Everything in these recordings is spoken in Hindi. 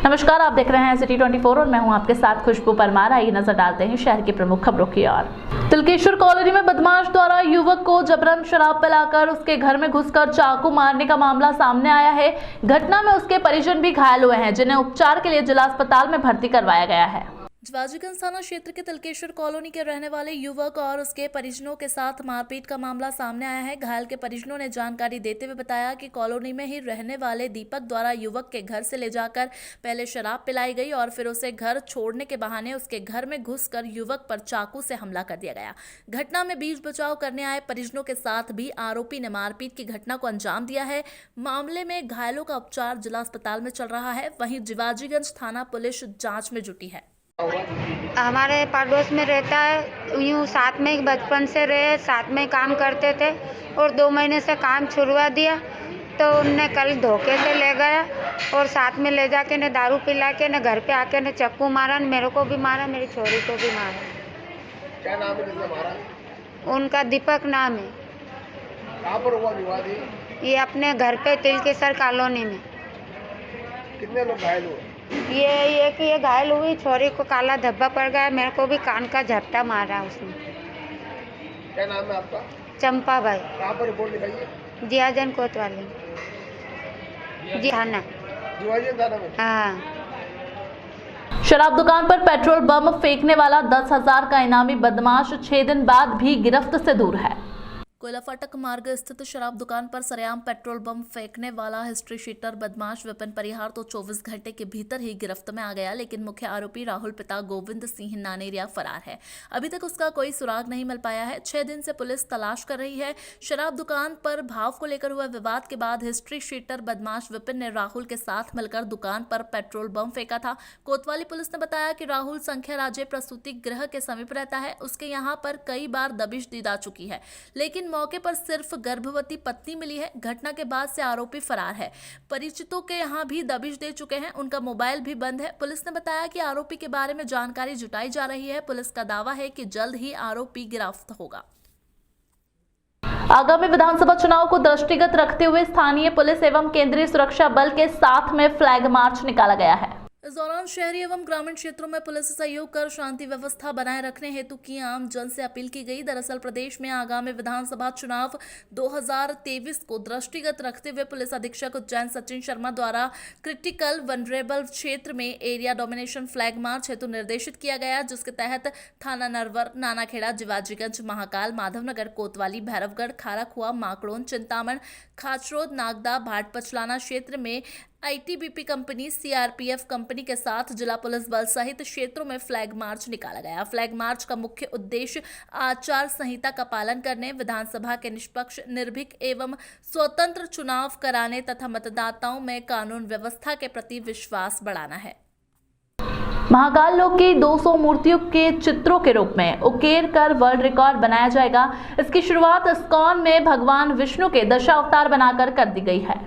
नमस्कार, आप देख रहे हैं सिटी 24 और मैं हूं आपके साथ खुशबू परमार। आइए नजर डालते हैं शहर की प्रमुख खबरों की ओर। तिलकेश्वर कॉलोनी में बदमाश द्वारा युवक को जबरन शराब पिलाकर उसके घर में घुसकर चाकू मारने का मामला सामने आया है। घटना में उसके परिजन भी घायल हुए हैं, जिन्हें उपचार के लिए जिला अस्पताल में भर्ती करवाया गया है। जिवाजीगंज थाना क्षेत्र के तिलकेश्वर कॉलोनी के रहने वाले युवक और उसके परिजनों के साथ मारपीट का मामला सामने आया है। घायल के परिजनों ने जानकारी देते हुए बताया कि कॉलोनी में ही रहने वाले दीपक द्वारा युवक के घर से ले जाकर पहले शराब पिलाई गई और फिर उसे घर छोड़ने के बहाने उसके घर में घुसकर युवक पर चाकू से हमला कर दिया गया। घटना में बीच बचाव करने आए परिजनों के साथ भी आरोपी ने मारपीट की घटना को अंजाम दिया है। मामले में घायलों का उपचार जिला अस्पताल में चल रहा है। वहीं जिवाजीगंज थाना पुलिस जाँच में जुटी है। हमारे पड़ोस में रहता है, यूँ साथ में बचपन से रहे, साथ में काम करते थे और 2 महीने से काम छुड़वा दिया तो उनने कल धोखे से ले गया और साथ में ले जाके ने दारू पिला के ने घर पे आके ने चाकू मारा, मेरे को भी मारा, मेरी छोरी को भी मारा। क्या नाम है जिसने मारा? उनका दीपक नाम है। कहाँ पर हुआ विवाद? ये अपने घर पे तिलकेश्वर कॉलोनी में। कितने लोग घायल हुए? ये घायल हुई, छोरी को काला धब्बा पड़ गया, मेरे को भी कान का झपटा मारा उसने। क्या नाम है आपका? चंपा भाई। कहाँ पर रिपोर्ट लिखाई है? जियाजन कोतवाली जी थाना। जिवाजीगंज थाना में? हाँ। शराब दुकान पर पेट्रोल बम फेंकने वाला 10,000 का इनामी बदमाश 6 दिन बाद भी गिरफ्त से दूर है। कोयला फाटक मार्ग स्थित शराब दुकान पर सरेआम पेट्रोल बम फेंकने वाला हिस्ट्री शीटर बदमाश विपिन परिहार तो 24 घंटे के भीतर ही गिरफ्त में आ गया, लेकिन मुख्य आरोपी राहुल पिता गोविंद सिंह नानेरिया फरार है। अभी तक उसका कोई सुराग नहीं मिल पाया है। 6 दिन से पुलिस तलाश कर रही है। शराब दुकान पर भाव को लेकर हुए विवाद के बाद हिस्ट्री शीटर बदमाश विपिन ने राहुल के साथ मिलकर दुकान पर पेट्रोल बम फेंका था। कोतवाली पुलिस ने बताया कि राहुल संख्या राज्य प्रसूति गृह के समीप रहता है। उसके यहाँ पर कई बार दबिश दी जा चुकी है, लेकिन मौके पर सिर्फ गर्भवती पत्नी मिली है। घटना के बाद से आरोपी फरार है। परिचितों के यहाँ भी दबिश दे चुके हैं, उनका मोबाइल भी बंद है। पुलिस ने बताया कि आरोपी के बारे में जानकारी जुटाई जा रही है। पुलिस का दावा है कि जल्द ही आरोपी गिरफ्तार होगा। आगामी विधानसभा चुनाव को दृष्टिगत रखते हुए स्थानीय पुलिस एवं केंद्रीय सुरक्षा बल के साथ में फ्लैग मार्च निकाला गया है। इस दौरान शहरी एवं ग्रामीण क्षेत्रों में पुलिस से सहयोग कर शांति व्यवस्था बनाए रखने हेतु की आम जन से अपील की गई। दरअसल प्रदेश में आगामी विधानसभा चुनाव 2023 को दृष्टिगत रखते हुए पुलिस अधीक्षक उज्जैन सचिन शर्मा द्वारा क्रिटिकल वनरेबल क्षेत्र में एरिया डोमिनेशन फ्लैग मार्च हेतु निर्देशित किया गया, जिसके तहत थाना नरवर, नानाखेड़ा, जिवाजीगंज, महाकाल, माधवनगर, कोतवाली, भैरवगढ़, खाराखुआ, माकड़ोन, चिंतामण, खाचरोद, नागदा, भाट पचलाना क्षेत्र में आईटीबीपी कंपनी, सीआरपीएफ कंपनी के साथ जिला पुलिस बल सहित क्षेत्रों में फ्लैग मार्च निकाला गया। फ्लैग मार्च का मुख्य उद्देश्य आचार संहिता का पालन करने, विधानसभा के निष्पक्ष, निर्भीक एवं स्वतंत्र चुनाव कराने तथा मतदाताओं में कानून व्यवस्था के प्रति विश्वास बढ़ाना है। महाकाल लोक की 200 मूर्तियों के चित्रों के रूप में उकेर कर वर्ल्ड रिकॉर्ड बनाया जाएगा। इसकी शुरुआत इस्कॉन में भगवान विष्णु के दशावतार बनाकर कर दी गई है।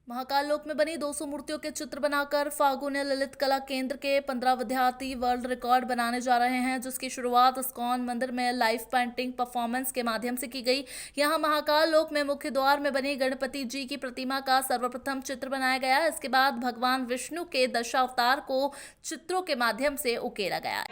महाकाल लोक में बनी 200 मूर्तियों के चित्र बनाकर फागुनी ललित कला केंद्र के 15 विद्यार्थी वर्ल्ड रिकॉर्ड बनाने जा रहे हैं, जिसकी शुरुआत इस्कॉन मंदिर में लाइव पेंटिंग परफॉर्मेंस के माध्यम से की गई। यहां महाकाल लोक में मुख्य द्वार में बनी गणपति जी की प्रतिमा का सर्वप्रथम चित्र बनाया गया। इसके बाद भगवान विष्णु के दशावतार को चित्रों के माध्यम से उकेरा गया।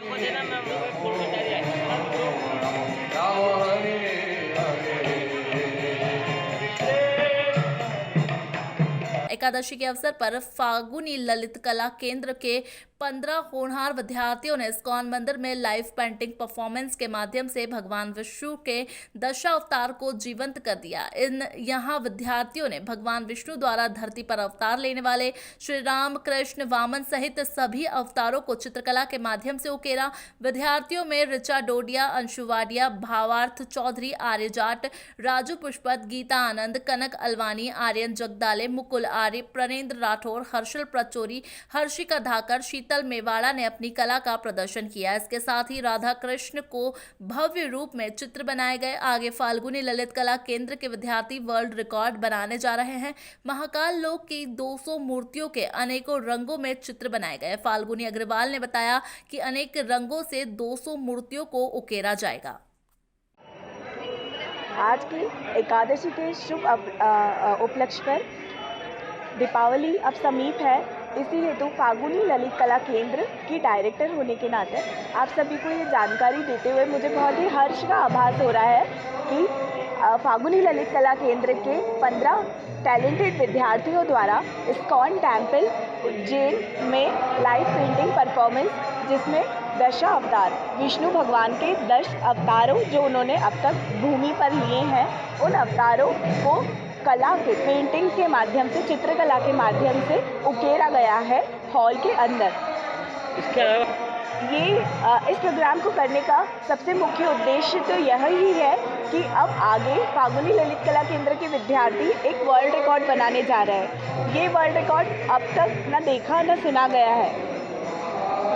एकादशी के अवसर पर फागुनी ललित कला केंद्र के 15 होनहार विद्यार्थियों ने इस्कॉन मंदिर में लाइव पेंटिंग परफॉर्मेंस के माध्यम से भगवान विष्णु के दशावतार को जीवंत कर दिया। यहाँ विद्यार्थियों ने भगवान विष्णु द्वारा धरती पर अवतार लेने वाले श्री राम, कृष्ण, वामन सहित सभी अवतारों को चित्रकला के माध्यम से उकेरा। विद्यार्थियों में ऋचा डोडिया, अंशु वाडिया, भावार्थ चौधरी, आर्य जाट, राजू पुष्पत, गीता आनंद, कनक अलवानी, आर्यन जगदाले, मुकुल आर्य, प्रणेंद्र राठौर, हर्षल प्रचोरी, हर्षिका धाकर, शीतल मेवाड़ा ने अपनी कला का प्रदर्शन किया। इसके साथ ही राधा कृष्ण को भव्य रूप में चित्र बनाए गए। आगे फाल्गुनी ललित कला केंद्र के विद्यार्थी वर्ल्ड रिकॉर्ड बनाने जा रहे हैं। महाकाल लोक की 200 मूर्तियों के अनेकों रंगों में चित्र बनाए गए। फाल्गुनी अग्रवाल ने बताया कि अनेक रंगों से 200 मूर्तियों को उकेरा जाएगा। आज की एकादशी के शुभ उपलक्ष्य पर दीपावली अब समीप है, इसी हेतु फागुनी ललित कला केंद्र की डायरेक्टर होने के नाते आप सभी को ये जानकारी देते हुए मुझे बहुत ही हर्ष का आभास हो रहा है कि फागुनी ललित कला केंद्र के 15 टैलेंटेड विद्यार्थियों द्वारा इस्कॉन टेम्पल उज्जैन में लाइव पेंटिंग परफॉर्मेंस, जिसमें दशावतार विष्णु भगवान के 10 अवतारों जो उन्होंने अब तक भूमि पर लिए हैं, उन अवतारों को कला के पेंटिंग के माध्यम से, चित्रकला के माध्यम से उकेरा गया है हॉल के अंदर। इसके अलावा इस प्रोग्राम को करने का सबसे मुख्य उद्देश्य तो यह ही है कि अब आगे फागुनी ललित कला केंद्र के विद्यार्थी एक वर्ल्ड रिकॉर्ड बनाने जा रहे हैं। ये वर्ल्ड रिकॉर्ड अब तक न देखा न सुना गया है।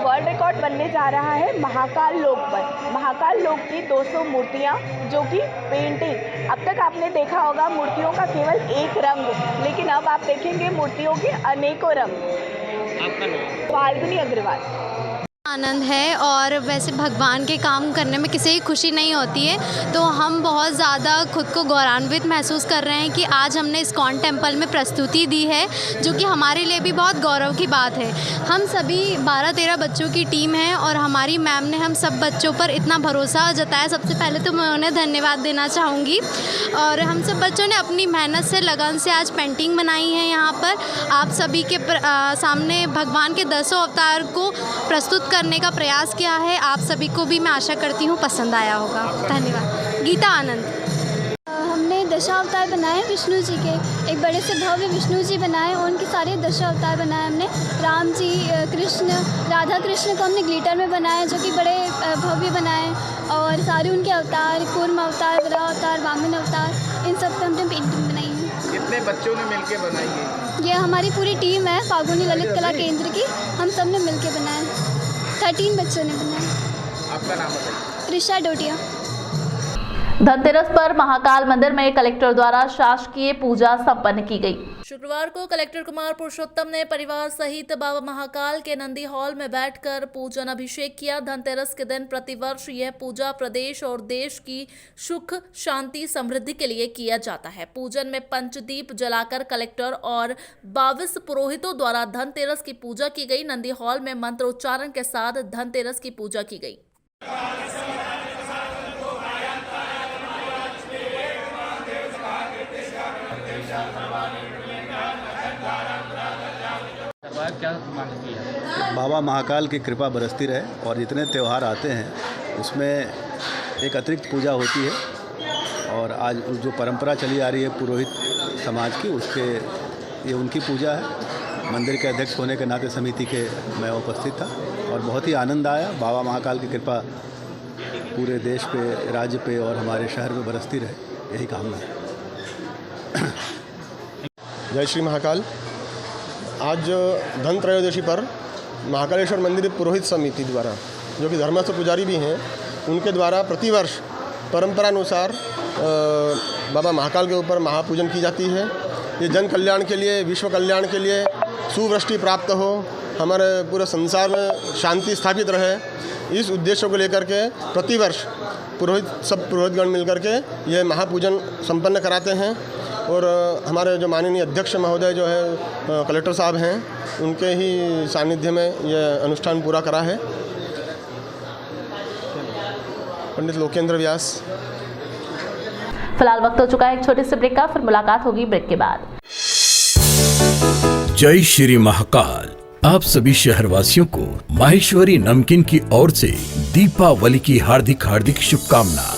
वर्ल्ड रिकॉर्ड बनने जा रहा है महाकाल लोक पर। महाकाल लोक की 200 मूर्तियाँ जो कि पेंटिंग, अब तक आपने देखा होगा मूर्तियों का केवल एक रंग, लेकिन अब आप देखेंगे मूर्तियों के अनेकों रंग। आपका नाम? फाल्गुनी अग्रवाल। आनंद है, और वैसे भगवान के काम करने में किसी की खुशी नहीं होती है, तो हम बहुत ज़्यादा खुद को गौरवान्वित महसूस कर रहे हैं कि आज हमने इस्कॉन टेम्पल में प्रस्तुति दी है, जो कि हमारे लिए भी बहुत गौरव की बात है। हम सभी 12-13 बच्चों की टीम है और हमारी मैम ने हम सब बच्चों पर इतना भरोसा जताया। सबसे पहले तो मैं उन्हें धन्यवाद देना चाहूँगी। और हम सब बच्चों ने अपनी मेहनत से, लगन से आज पेंटिंग बनाई है। यहाँ पर आप सभी के सामने भगवान के 10 अवतार को प्रस्तुत करने का प्रयास किया है। आप सभी को भी मैं आशा करती हूँ पसंद आया होगा। धन्यवाद। गीता आनंद। हमने दशावतार बनाए विष्णु जी के, एक बड़े से भव्य विष्णु जी बनाए और उनके सारे दशावतार बनाए हमने। राम जी, कृष्ण, राधा कृष्ण को हमने ग्लिटर में बनाया जो कि बड़े भव्य बनाए, और सारे उनके अवतार, कूर्म अवतार, वराह अवतार, वामन अवतार, इन सब पर हमने पेंटिंग बनाई है। कितने बच्चों ने मिलके बनाई है? ये हमारी पूरी टीम है फागुनी ललित कला केंद्र की, हम सब ने मिल के बनाए। 13 बच्चों ने बनाया। आपका नाम बताइए? ऋषा डोटिया। धनतेरस पर महाकाल मंदिर में कलेक्टर द्वारा शासकीय पूजा संपन्न की गई। शुक्रवार को कलेक्टर कुमार पुरुषोत्तम ने परिवार सहित बाबा महाकाल के नंदी हॉल में बैठकर पूजन अभिषेक किया। धनतेरस के दिन प्रतिवर्ष यह पूजा प्रदेश और देश की सुख, शांति, समृद्धि के लिए किया जाता है। पूजन में पंचदीप जलाकर कलेक्टर और 22 पुरोहितों द्वारा धनतेरस की पूजा की गई। नंदी हॉल में मंत्रोच्चारण के साथ धनतेरस की पूजा की गई। क्या मांग की है? बाबा महाकाल की कृपा बरसती रहे और जितने त्यौहार आते हैं उसमें एक अतिरिक्त पूजा होती है, और आज जो परंपरा चली आ रही है पुरोहित समाज की, उसके ये उनकी पूजा है। मंदिर के अध्यक्ष होने के नाते समिति के मैं उपस्थित था और बहुत ही आनंद आया। बाबा महाकाल की कृपा पूरे देश पे, राज्य पे और हमारे शहर में बरसती रहे, यही कामना है। जय श्री महाकाल। आज धन त्रयोदशी पर महाकालेश्वर मंदिर पुरोहित समिति द्वारा, जो कि धर्मस्थ पुजारी भी हैं, उनके द्वारा प्रतिवर्ष परंपरानुसार बाबा महाकाल के ऊपर महापूजन की जाती है। ये जन कल्याण के लिए, विश्व कल्याण के लिए, सुवृष्टि प्राप्त हो, हमारे पूरे संसार में शांति स्थापित रहे, इस उद्देश्य को लेकर के प्रतिवर्ष सब पुरोहितगण मिलकर के ये महापूजन संपन्न कराते हैं। और हमारे जो माननीय अध्यक्ष महोदय जो है कलेक्टर साहब हैं, उनके ही सानिध्य में यह अनुष्ठान पूरा करा है। पंडित लोकेंद्र व्यास। फिलहाल वक्त हो चुका है एक छोटे से ब्रेक का, फिर मुलाकात होगी ब्रेक के बाद। जय श्री महाकाल। आप सभी शहरवासियों को माहेश्वरी नमकीन की ओर से दीपावली की हार्दिक हार्दिक शुभकामना।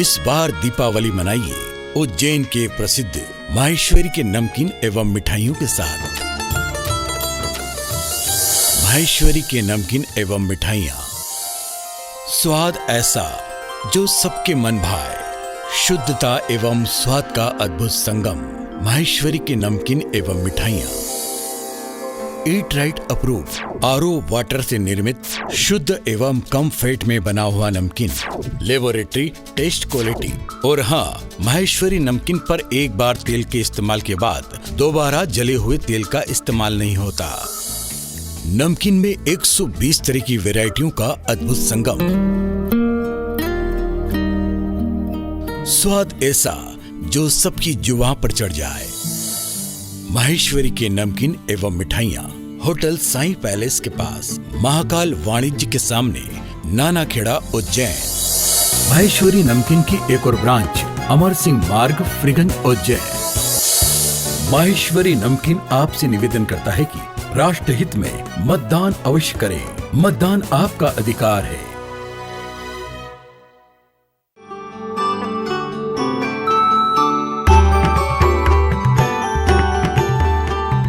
इस बार दीपावली मनाइए उज्जैन के प्रसिद्ध माहेश्वरी के नमकीन एवं मिठाइयों के साथ। माहेश्वरी के नमकीन एवं मिठाइयाँ, स्वाद ऐसा जो सबके मन भाए, शुद्धता एवं स्वाद का अद्भुत संगम। माहेश्वरी के नमकीन एवं मिठाइयाँ eat right approve RO water से निर्मित शुद्ध एवं कम फैट में बना हुआ नमकीन, लेबोरेटरी टेस्ट क्वालिटी। और हाँ, माहेश्वरी नमकीन पर एक बार तेल के इस्तेमाल के बाद दोबारा जले हुए तेल का इस्तेमाल नहीं होता। नमकीन में 120 तरह की वैरायटियों का अद्भुत संगम, स्वाद ऐसा जो सबकी जुबान पर चढ़ जाए। माहेश्वरी के नमकीन एवं मिठाइयाँ होटल साईं पैलेस के पास, महाकाल वाणिज्य के सामने, नाना खेड़ा, उज्जैन। माहेश्वरी नमकीन की एक और ब्रांच अमर सिंह मार्ग, फ्रीगंज, उज्जैन। माहेश्वरी नमकीन आपसे निवेदन करता है कि राष्ट्रहित में मतदान अवश्य करें। मतदान आपका अधिकार है।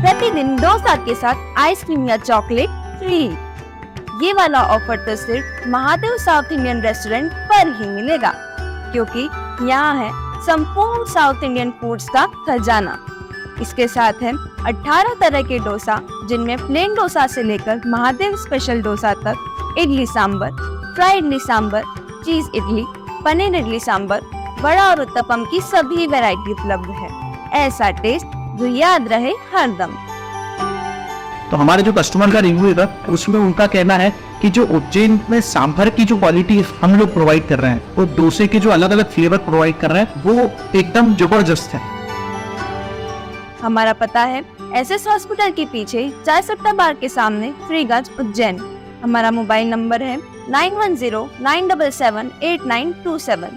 प्रतिदिन डोसा के साथ आइसक्रीम या चॉकलेट फ्री। ये वाला ऑफर तो सिर्फ महादेव साउथ इंडियन रेस्टोरेंट पर ही मिलेगा, क्योंकि यहाँ है संपूर्ण साउथ इंडियन फूड्स का खजाना। इसके साथ है 18 तरह के डोसा, जिनमें प्लेन डोसा से लेकर महादेव स्पेशल डोसा तक, इडली सांबर, फ्राई इडली सांबर, चीज इडली, पनीर इडली सांबर, वड़ा और उत्तपम की सभी वैरायटी उपलब्ध है। ऐसा टेस्ट जो याद रहे हरदम। तो हमारे जो कस्टमर का रिव्यू था उसमें उनका कहना है कि जो उज्जैन में सांभर की जो क्वालिटी हम लोग प्रोवाइड कर रहे हैं, वो डोसे के जो अलग अलग फ्लेवर प्रोवाइड कर रहे हैं, वो एकदम जबरदस्त है। हमारा पता है एसएस हॉस्पिटल के पीछे चाय सट्टा बार के सामने, फ्रीगंज, उज्जैन। हमारा मोबाइल नंबर है 9109778927।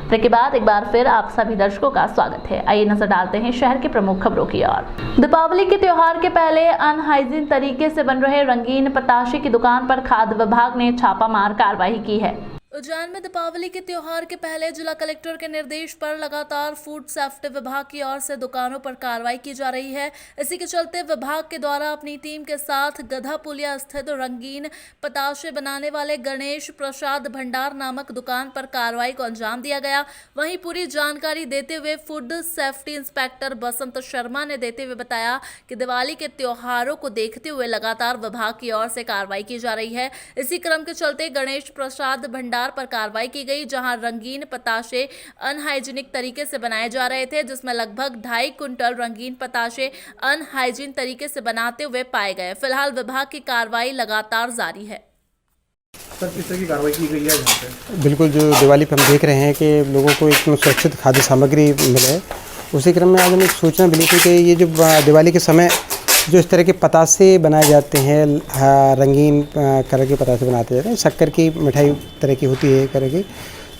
ब्रेक के बाद एक बार फिर आप सभी दर्शकों का स्वागत है। आइए नजर डालते हैं शहर की प्रमुख खबरों की ओर। दीपावली के त्योहार के पहले अनहाइजीन तरीके से बन रहे रंगीन पताशे की दुकान पर खाद्य विभाग ने छापामार कार्रवाई की है। उज्जैन में दीपावली के त्योहार के पहले जिला कलेक्टर के निर्देश पर लगातार फूड सेफ्टी विभाग की ओर से दुकानों पर कार्रवाई की जा रही है। इसी के चलते विभाग के द्वारा अपनी टीम के साथ गधा पुलिया स्थित रंगीन पताशे बनाने वाले गणेश प्रसाद भंडार नामक दुकान पर कार्रवाई को अंजाम दिया गया। वहीं पूरी जानकारी देते हुए फूड सेफ्टी इंस्पेक्टर बसंत शर्मा ने देते हुए बताया कि दिवाली के त्योहारों को देखते हुए लगातार विभाग की ओर से कार्रवाई की जा रही है। इसी क्रम के चलते गणेश प्रसाद भंडार पर कार्रवाई की गई, जहां रंगीन पताशे अनहाइजीनिक तरीके से बनाए जा रहे थे, जिसमें लगभग 2.5 कुंटल रंगीन पताशे अनहाइजीन तरीके से बनाते हुए पाए गए। फिलहाल विभाग की कार्रवाई लगातार जारी है। सर, किस तरह की कार्रवाई की गई है यहाँ पे? बिल्कुल, जो दिवाली पर हम देख रहे हैं कि लोगों को एक सुरक्षित खाद्य सामग्री मिले, उसी क्रम में आज हमें सूचना मिली थी कि ये जो दिवाली के समय जो इस तरह के पतासे बनाए जाते हैं, रंगीन कलर के पतासे बनाते जाते हैं, शक्कर की मिठाई तरह की होती है कलर की,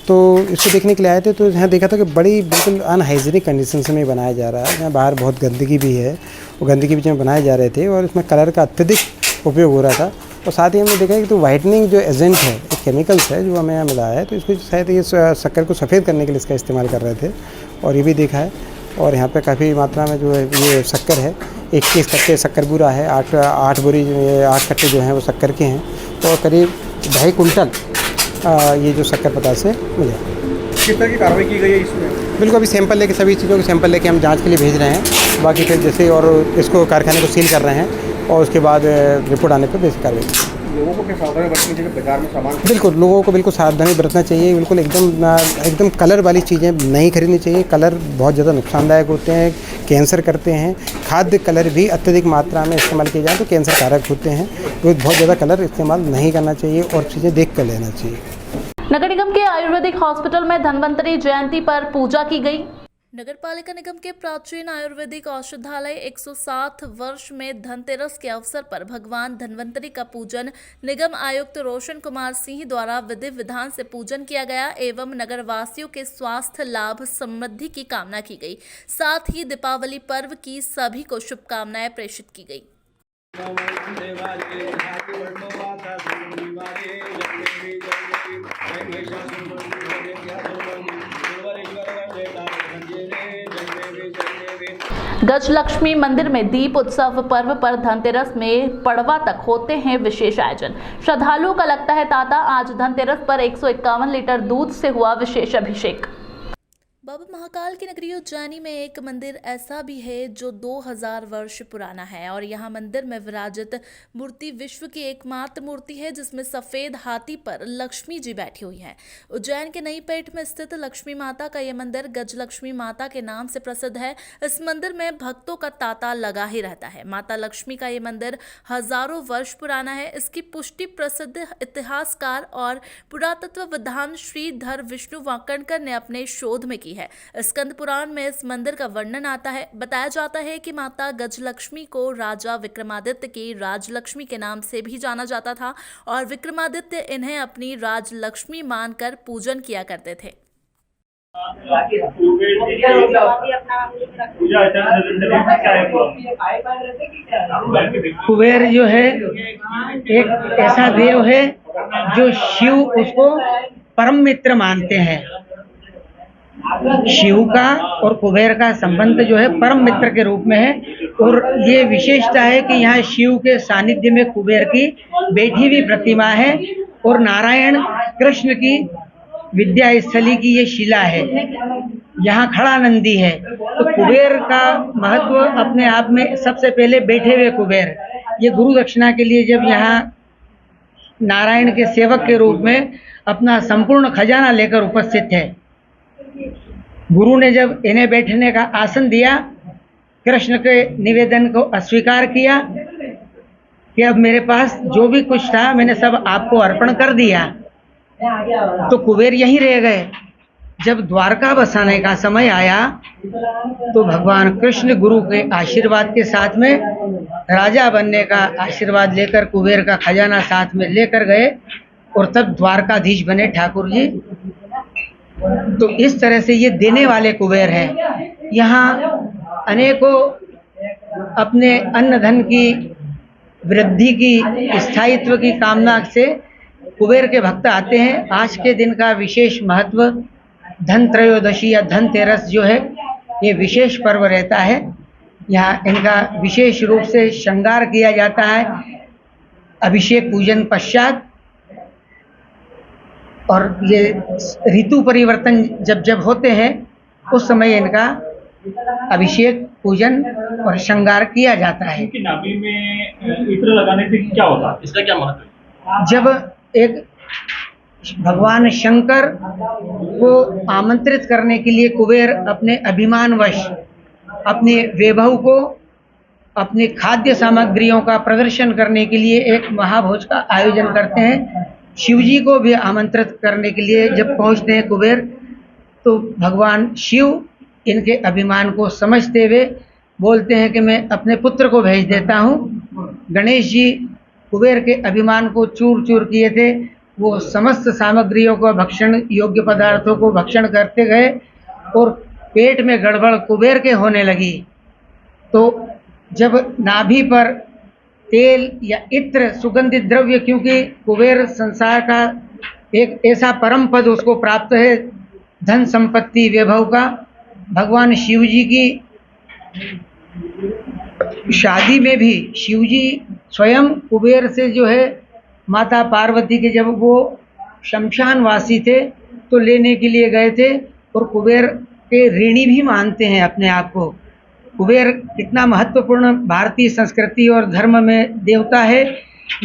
तो इसको देखने के लिए आए थे। तो यहाँ देखा था कि बड़ी बिल्कुल अनहाइजीनिक कंडीशन में बनाया जा रहा है। यहाँ बाहर बहुत गंदगी भी है, वो गंदगी बीच में बनाए जा रहे थे और इसमें कलर का अत्यधिक उपयोग हो रहा था। और साथ ही हमने देखा कि तो वाइटनिंग जो एजेंट है, एक केमिकल्स है जो हमें यहाँ मिला है, तो इसको शायद ये शक्कर को सफ़ेद करने के लिए इसका इस्तेमाल कर रहे थे, और ये भी देखा है। और यहाँ पे काफ़ी मात्रा में जो है ये शक्कर है, 21 कट्टे शक्कर बूरा है, 8 बोरी 8 कट्टे जो हैं वो शक्कर के हैं, और करीब 2.5 कुंटल ये जो शक्कर पतासे मिले। किस तरह की कार्रवाई की गई है इसमें? बिल्कुल, अभी सैंपल लेके, सभी चीज़ों के सैंपल लेके हम जांच के लिए भेज रहे हैं। बाकी फिर जैसे और इसको कारखाने को सील कर रहे हैं, और उसके बाद रिपोर्ट आने पर बेसिक कार्रवाई। लोगों को क्या सावधानी बरतनी चाहिए बाजार में सामान? बिल्कुल, लोगों को बिल्कुल सावधानी बरतना चाहिए। बिल्कुल एकदम कलर वाली चीज़ें नहीं खरीदनी चाहिए। कलर बहुत ज़्यादा नुकसानदायक होते हैं, कैंसर करते हैं। खाद्य कलर भी अत्यधिक मात्रा में इस्तेमाल किए जाए तो कैंसर कारक होते हैं। तो बहुत ज़्यादा कलर इस्तेमाल नहीं करना चाहिए और चीज़ें देख कर लेना चाहिए। नगर निगम के आयुर्वेदिक हॉस्पिटल में धन्वंतरी जयंती पर पूजा की गई। नगर पालिका निगम के प्राचीन आयुर्वेदिक औषधालय 107 वर्ष में धनतेरस के अवसर पर भगवान धन्वंतरी का पूजन निगम आयुक्त रोशन कुमार सिंह द्वारा विधि विधान से पूजन किया गया एवं नगर वासियों के स्वास्थ्य लाभ समृद्धि की कामना की गई। साथ ही दीपावली पर्व की सभी को शुभकामनाएं प्रेषित की गई। गजलक्ष्मी मंदिर में दीप उत्सव पर्व पर धनतेरस में पड़वा तक होते हैं विशेष आयोजन। श्रद्धालुओं का लगता है तांता। आज धनतेरस पर 151 लीटर दूध से हुआ विशेष अभिषेक। बाबा महाकाल की नगरी उज्जैनी में एक मंदिर ऐसा भी है जो 2000 वर्ष पुराना है और यहाँ मंदिर में विराजित मूर्ति विश्व की एकमात्र मूर्ति है जिसमें सफेद हाथी पर लक्ष्मी जी बैठी हुई हैं। उज्जैन के नई पेठ में स्थित लक्ष्मी माता का यह मंदिर गजलक्ष्मी माता के नाम से प्रसिद्ध है। इस मंदिर में भक्तों का तांता लगा ही रहता है। माता लक्ष्मी का ये मंदिर हजारों वर्ष पुराना है। इसकी पुष्टि प्रसिद्ध इतिहासकार और पुरातत्व विद्वान श्रीधर विष्णु वाकणकर ने अपने शोध में की है। स्कंद पुराण में इस मंदिर का वर्णन आता है। बताया जाता है कि माता गजलक्ष्मी को राजा विक्रमादित्य की राजलक्ष्मी के नाम से भी जाना जाता था और विक्रमादित्य इन्हें अपनी राजलक्ष्मी मानकर पूजन किया करते थे। कुबेर जो है एक ऐसा देव है जो शिव उसको परम मित्र मानते हैं। शिव का और कुबेर का संबंध जो है परम मित्र के रूप में है और ये विशेषता है कि यहाँ शिव के सानिध्य में कुबेर की बैठी हुई प्रतिमा है और नारायण कृष्ण की विद्या स्थली की ये शिला है। यहाँ खड़ा नंदी है। तो कुबेर का महत्व अपने आप में सबसे पहले बैठे हुए कुबेर, ये गुरु दक्षिणा के लिए जब यहाँ नारायण के सेवक के रूप में अपना संपूर्ण खजाना लेकर उपस्थित है। गुरु ने जब इन्हें बैठने का आसन दिया, कृष्ण के निवेदन को अस्वीकार किया कि अब मेरे पास जो भी कुछ था मैंने सब आपको अर्पण कर दिया, तो कुबेर यहीं रह गए। जब द्वारका बसाने का समय आया तो भगवान कृष्ण गुरु के आशीर्वाद के साथ में राजा बनने का आशीर्वाद लेकर कुबेर का खजाना साथ में लेकर गए और तब द्वारकाधीश बने ठाकुर जी। तो इस तरह से ये देने वाले कुबेर हैं। यहाँ अनेकों अपने अन्न धन की वृद्धि की, स्थायित्व की कामना से कुबेर के भक्त आते हैं। आज के दिन का विशेष महत्व धन त्रयोदशी या धनतेरस जो है ये विशेष पर्व रहता है। यहाँ इनका विशेष रूप से श्रृंगार किया जाता है अभिषेक पूजन पश्चात, और ये ऋतु परिवर्तन जब होते हैं उस समय इनका अभिषेक पूजन और श्रृंगार किया जाता है। नाभि में इत्र लगाने से क्या होता है, इसका क्या महत्व है? जब एक भगवान शंकर को आमंत्रित करने के लिए कुबेर अपने अभिमानवश अपने वैभव को, अपनी खाद्य सामग्रियों का प्रदर्शन करने के लिए एक महाभोज का आयोजन करते हैं। शिवजी को भी आमंत्रित करने के लिए जब पहुंचते हैं कुबेर, तो भगवान शिव इनके अभिमान को समझते हुए बोलते हैं कि मैं अपने पुत्र को भेज देता हूँ। गणेश जी कुबेर के अभिमान को चूर चूर किए थे। वो समस्त सामग्रियों को, भक्षण योग्य पदार्थों को भक्षण करते गए और पेट में गड़बड़ कुबेर के होने लगी। तो जब नाभि पर तेल या इत्र सुगंधित द्रव्य, क्योंकि कुबेर संसार का एक ऐसा परम पद उसको प्राप्त है धन संपत्ति वैभव का। भगवान शिव जी की शादी में भी शिवजी स्वयं कुबेर से जो है माता पार्वती के जब वो शमशानवासी थे तो लेने के लिए गए थे और कुबेर के ऋणी भी मानते हैं अपने आप को। कुबेर कितना महत्वपूर्ण भारतीय संस्कृति और धर्म में देवता है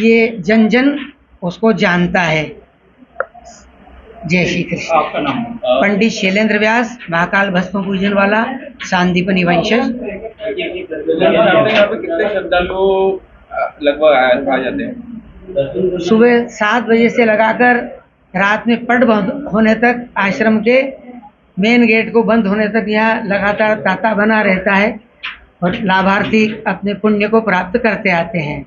ये जन जन उसको जानता है। जय श्री कृष्ण। आपका नाम? पंडित शैलेंद्र व्यास, महाकाल भस्म पूजन वाला, सांदीपनी वंशज। कितने श्रद्धालु लगभग आ जाते हैं? सुबह 7 बजे से लगाकर रात में पट बंद होने तक, आश्रम के मेन गेट को बंद होने तक यहाँ लगातार तांता बना रहता है और लाभार्थी अपने पुण्य को प्राप्त करते आते हैं।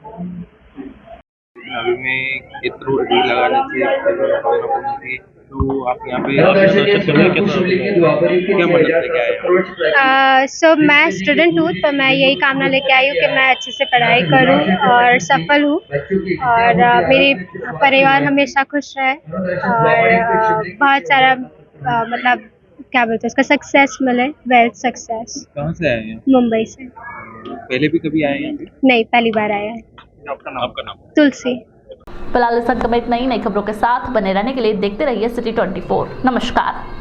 नाभि में इत्र लगाने से तो आप यहाँ पे क्या मदद लेके आए? सो मैं स्टूडेंट हूँ, तो मैं यही कामना लेके आई हूँ कि मैं अच्छे से पढ़ाई करूँ और सफल हूँ और मेरी परिवार हमेशा खुश रहे और बहुत सारा मतलब क्या बोलते हैं उसका सक्सेस मिले, वेल्थ सक्सेस। कहाँ से आए हैं? मुंबई से। पहले भी कभी आए हैं? नहीं, पहली बार आया है। आपका नाम? तुलसी। फिलहाल इस समय नई खबरों के साथ बने रहने के लिए देखते रहिए सिटी 24। नमस्कार।